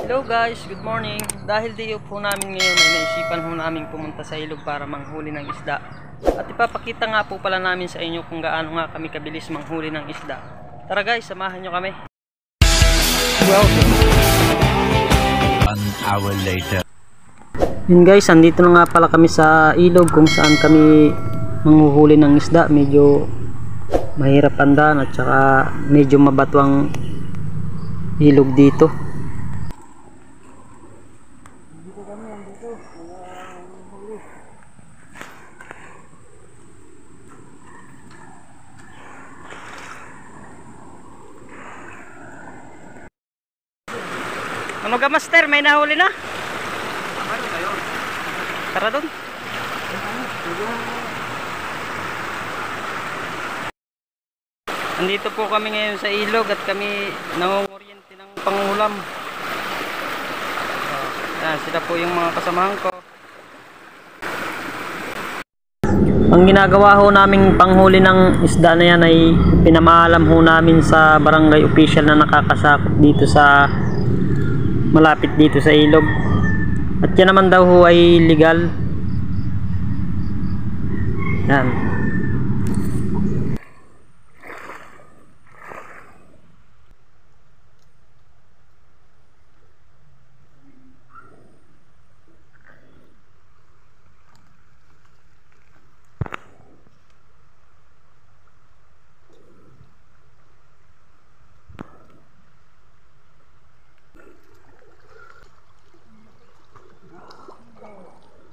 Hello guys, good morning. Dahil day off po namin ngayon ay naisipan ho namin pumunta sa ilog para manghuli ng isda. At ipapakita nga po pala namin sa inyo kung gaano nga kami kabilis manghuli ng isda. Tara guys, samahan nyo kami. Wow. 1 hour later. Yun guys, andito na nga pala kami sa ilog kung saan kami manghuhuli ng isda. Medyo mahirap pandaan at saka medyo mabatwang ilog dito. Ano ka master? May nahuli na? Ano ba yun? Tara doon. Andito po kami ngayon sa ilog at kami nangunguryente ng pangulam. Yan, sila po yung mga kasamahan ko. Ang ginagawa ho naming panghuli ng isda na yan ay pinamaalam ho namin sa barangay official na nakakasakop dito sa malapit dito sa ilog. At yan naman daw ho ay legal. Yan.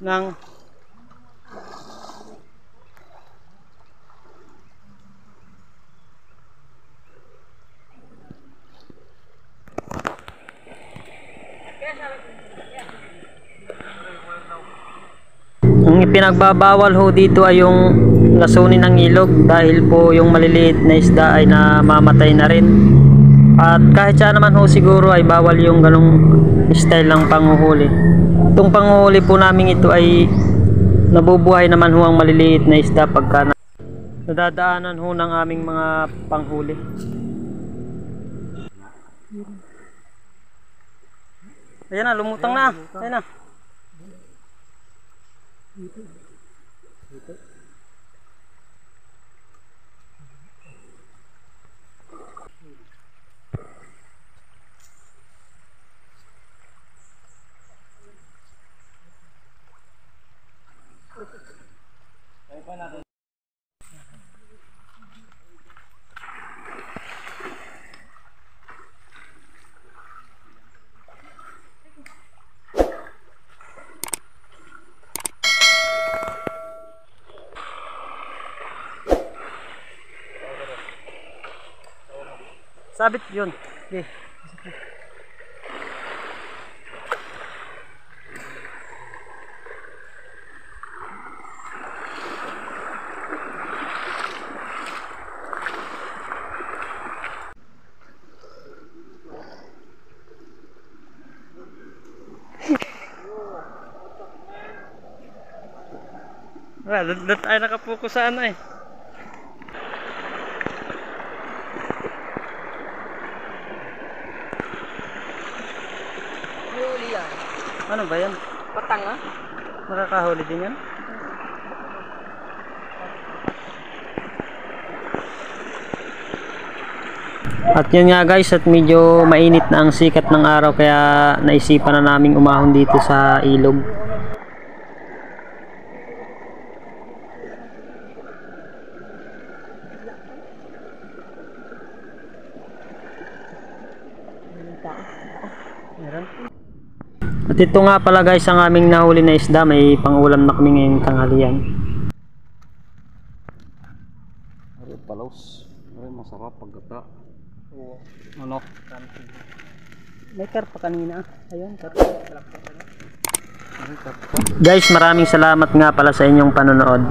Nang ang ipinagbabawal ho dito ay yung lasunin ng ilog dahil po yung maliliit na isda ay namamatay na rin. At kahit saan naman ho siguro ay bawal yung ganong style ng panghuhuli. Itong panghuli po namin ito ay nabubuhay naman ho ang maliliit na isda pagka nadadaanan ho ng aming mga panghuli. Ayan na, lumutang na. Ayan na. Sabit yun. Okay. Doon tayo nakapokus sa ano eh. Ano ba yan? Patanga? Nakakahuli din yan? At yun nga guys, at medyo mainit na ang sikat ng araw kaya naisipan na naming umahon dito sa ilog. At ito nga pala guys ang aming nahuli na isda, may pangulam na kami ngayong tanghalian. Ay, palos. Ay, masarap pagkata. Oo. Ano? May karpa kanina. Ayun, karpa. Guys, maraming salamat nga pala sa inyong panonood.